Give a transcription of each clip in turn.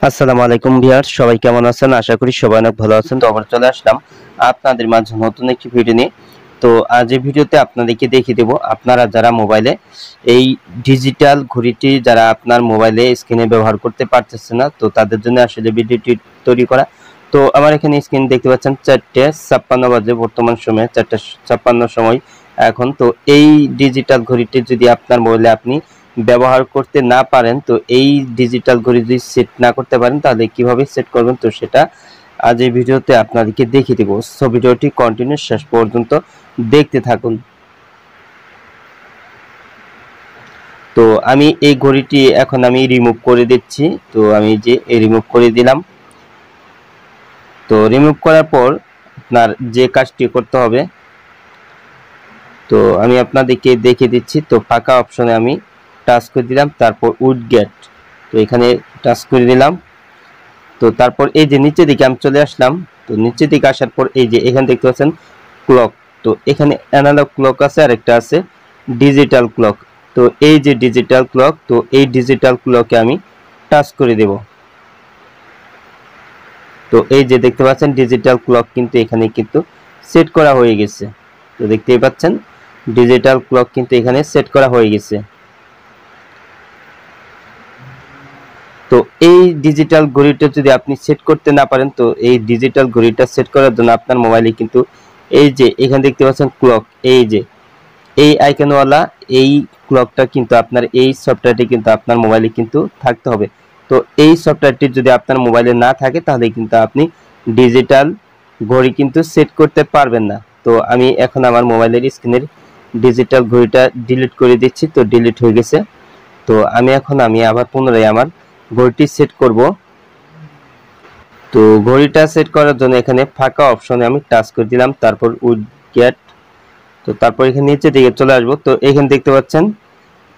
আসসালামু আলাইকুম ভিউয়ার্স, সবাই কেমন আছেন? আশা করি সবাই অনেক ভালো আছেন। তো আবার চলে আসলাম আপনাদের মাঝে নতুন একটি ভিডিও নিয়ে। তো আজ এই ভিডিওতে আপনাদেরকে দেখিয়ে দেব আপনারা যারা মোবাইলে এই ডিজিটাল ঘড়িটি যারা আপনার মোবাইলে স্ক্রিনে ব্যবহার করতে পারতেছেন না, তো তাদের জন্য আসলে ভিডিওটি তৈরি করা। তো আমার এখানে স্ক্রিন দেখতে পাচ্ছেন 4:56 বাজে, বর্তমান সময়ে 4:56 সময় এখন। তো এই ডিজিটাল ঘড়িটি যদি আপনার মোবাইলে আপনি ব্যবহার করতে না পারেন, তো এই ডিজিটাল ঘড়ি যদি সেট না করতে পারেন তাহলে কিভাবে সেট করবেন, তো সেটা আজ এই ভিডিওতে আপনাদেরকে দেখিয়ে দেব। সো ভিডিওটি কন্টিনিউ শেষ পর্যন্ত দেখতে থাকুন। তো আমি এই ঘড়িটি এখন আমি রিমুভ করে দিচ্ছি। তো আমি যে রিমুভ করে দিলাম। তো রিমুভ করার পর আপনার যে কাজটি করতে হবে, তো আমি আপনাদেরকে দেখিয়ে দিচ্ছি। তো ফাঁকা অপশনে আমি টাচ করে দিলাম, তারপর উইডগেট, তো এখানে টাচ করে দিলাম। তো তারপর এই যে নিচের দিকে আমি চলে আসলাম। তো নিচের দিকে আসার পর এই যে এখানে দেখতে পাচ্ছেন ক্লক, তো এখানে অ্যানালগ ক্লক আছে আর একটা আছে ডিজিটাল ক্লক। তো এই যে ডিজিটাল ক্লক, তো এই ডিজিটাল ক্লকে আমি টাচ করে দেব। তো এই যে দেখতে পাচ্ছেন ডিজিটাল ক্লক কিন্তু এখানে কিন্তু সেট করা হয়ে গেছে। তো দেখতেই পাচ্ছেন ডিজিটাল ক্লক কিন্তু এখানে সেট করা হয়ে গেছে। তো এই ডিজিটাল ঘড়িটা যদি আপনি সেট করতে না পারেন, তো এই ডিজিটাল ঘড়িটা সেট করার জন্য আপনার মোবাইলে কিন্তু এই যে এখানে দেখতে পাচ্ছেন ক্লক, এই যে এই আইকনওয়ালা এই ক্লকটা কিন্তু আপনার এই সফটওয়্যারটি কিন্তু আপনার মোবাইলে কিন্তু থাকতে হবে। তো এই সফটওয়্যারটি যদি আপনার মোবাইলে না থাকে তাহলে কিন্তু আপনি ডিজিটাল ঘড়ি কিন্তু সেট করতে পারবেন না। তো আমি এখন আমার মোবাইলের স্ক্রিনের ডিজিটাল ঘড়িটা ডিলিট করে দিচ্ছি। তো ডিলিট হয়ে গেছে। তো আমি আবার পুনরায় আমার ঘড়িটি সেট করব। তো ঘড়িটা সেট করার জন্য এখানে ফাঁকা অপশনে আমি টাচ করে দিলাম, তারপর উইডগেট। তো তারপর এখানে নিচে দিকে চলে আসবো। তো এখানে দেখতে পাচ্ছেন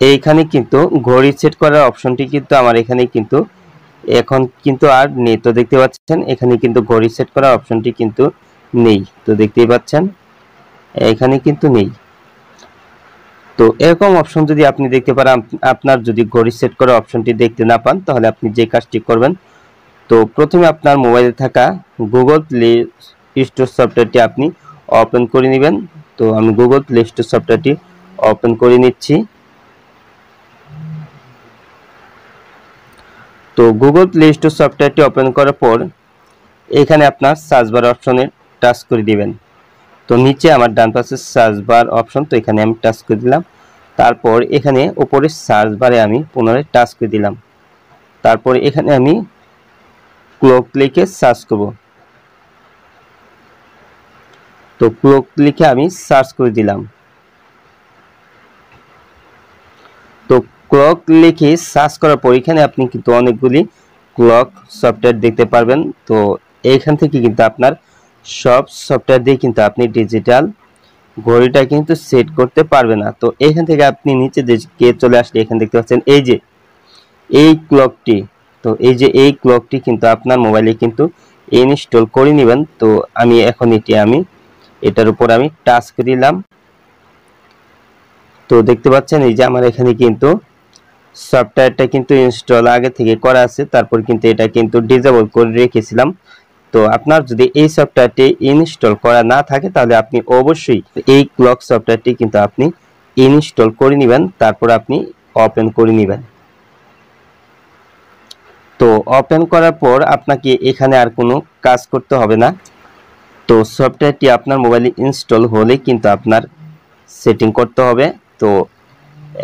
এইখানে কিন্তু ঘড়ি সেট করার অপশনটি কিন্তু আমার এখানে কিন্তু এখন কিন্তু আর নেই। তো দেখতে পাচ্ছেন এখানে কিন্তু ঘড়ি সেট করার অপশনটি কিন্তু নেই। তো দেখতেই পাচ্ছেন এখানে কিন্তু নেই। তো এরকম অপশন যদি আপনি দেখতে পারেন, আপনার যদি ঘড়ি সেট করার অপশনটি দেখতে না পান, তাহলে আপনি যে কাজটি করবেন, তো প্রথমে আপনার মোবাইলে থাকা গুগল প্লে স্টোর সফটওয়্যারটি আপনি ওপেন করে নেবেন। তো আমি গুগল প্লে স্টোর সফটওয়্যারটি ওপেন করে নিচ্ছি। তো গুগল প্লে স্টোর সফটওয়্যারটি ওপেন করার পর এখানে আপনার সার্চ বার অপশনে টাচ করে দিবেন। তো নিচে আমার ডান পাশে সার্চ বার অপশন, তো এখানে আমি টাচ করে দিলাম। তারপর এখানে উপরে সার্চ বারে আমি পুনরায় টাচ করে দিলাম। তারপর এখানে আমি ক্লক লিখে সার্চ করব। তো ক্লক লিখে আমি সার্চ করে দিলাম। তো ক্লক লিখে সার্চ করার পর এখানে আপনি কিন্তু অনেকগুলি ক্লক সফটওয়্যার দেখতে পারবেন। তো এইখান থেকে কিন্তু আপনার সব সফটওয়্যার দিয়ে কিন্তু আপনি ডিজিটাল ঘড়িটা কিন্তু সেট করতে পারবেন না। তো এখান থেকে আপনি নিচে দিকে চলে আসলে এখানে দেখতে পাচ্ছেন এই যে এই ক্লকটি, তো এই যে এই ক্লকটি কিন্তু আপনার মোবাইলে কিন্তু ইনস্টল করে নেবেন। তো আমি এখন এটার উপর আমি টাচ করে দিলাম। তো দেখতে পাচ্ছেন এই যে আমার এখানে কিন্তু সফটওয়্যারটা কিন্তু ইনস্টল আগে থেকে করা আছে, তারপর কিন্তু এটা কিন্তু ডিসেবল করে রেখেছিলাম। তো আপনার যদি এই সফটওয়্যারটি ইনস্টল করা না থাকে তাহলে আপনি অবশ্যই এই ক্লক সফটওয়্যারটি কিন্তু আপনি ইনস্টল করে নেবেন, তারপর আপনি ওপেন করে নেবেন। তো ওপেন করার পর আপনাকে এখানে আর কোনো কাজ করতে হবে না। তো সফটওয়্যারটি আপনার মোবাইলে ইনস্টল হলে কিন্তু আপনার সেটিং করতে হবে। তো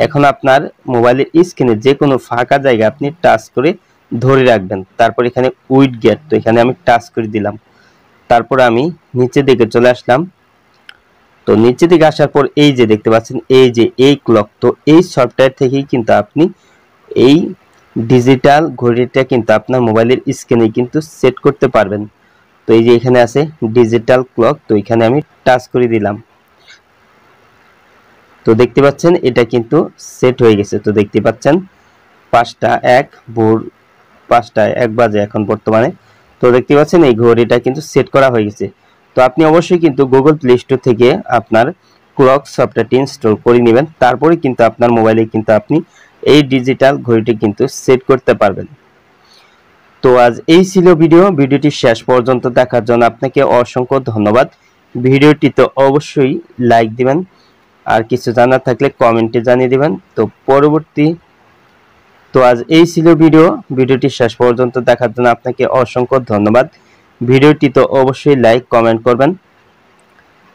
এখন আপনার মোবাইলের স্ক্রিনে যে কোনো ফাঁকা জায়গা আপনি টাচ করে ধরে রাখবেন। তারপর এখানে উইডগেট, তো এখানে আমি টাচ করে দিলাম। তারপর আমি নিচের দিকে চলে আসলাম। তো নিচের দিকে আসার পর এই যে দেখতে পাচ্ছেন এই যে এই ক্লক, তো এই সফটওয়্যার থেকেই কিন্তু আপনি এই ডিজিটাল ঘড়িটা কিন্তু আপনার মোবাইলের স্ক্রিনে কিন্তু সেট করতে পারবেন। তো এই যে এখানে আছে ডিজিটাল ক্লক, তো এখানে আমি টাচ করে দিলাম। তো দেখতে পাচ্ছেন এটা কিন্তু সেট হয়ে গেছে। তো দেখতে পাচ্ছেন 5:01 ভোর 5:01 বাজে এখন বর্তমানে। তো দেখতে পাচ্ছেন এই ঘড়িটা কিন্তু সেট করা হয়ে গেছে। তো আপনি অবশ্যই কিন্তু গুগল প্লে স্টোর থেকে আপনার ক্লক সফটওয়্যারটি ইনস্টল করে নেবেন, তারপরে কিন্তু আপনার মোবাইলে কিন্তু আপনি এই ডিজিটাল ঘড়িটি কিন্তু সেট করতে পারবেন। তো আজ এই ছিল ভিডিওটি শেষ পর্যন্ত দেখার জন্য আপনাকে অসংখ্য ধন্যবাদ। ভিডিওটি তো অবশ্যই লাইক দিবেন, আর কিছু জানার থাকলে কমেন্টে জানিয়ে দিবেন। তো আজ এই ছিল ভিডিওটি শেষ পর্যন্ত দেখার জন্য আপনাকে অসংখ্য ধন্যবাদ। ভিডিওটি তো অবশ্যই লাইক কমেন্ট করবেন।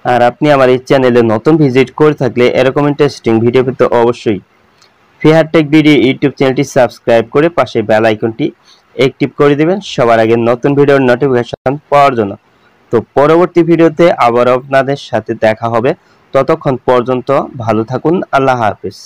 আর আপনি আমার এই চ্যানেলে নতুন ভিজিট করে থাকলে এরকম ইন্টারেস্টিং ভিডিও পেতে অবশ্যই ফিহার টেক ভিডিও ইউটিউব চ্যানেলটি সাবস্ক্রাইব করে পাশে বেল আইকনটি অ্যাক্টিভ করে দিবেন সবার আগে নতুন ভিডিওর নোটিফিকেশন পাওয়ার জন্য। তো পরবর্তী ভিডিওতে আবার আপনাদের সাথে দেখা হবে। ততক্ষণ পর্যন্ত ভালো থাকুন। আল্লাহ হাফেজ।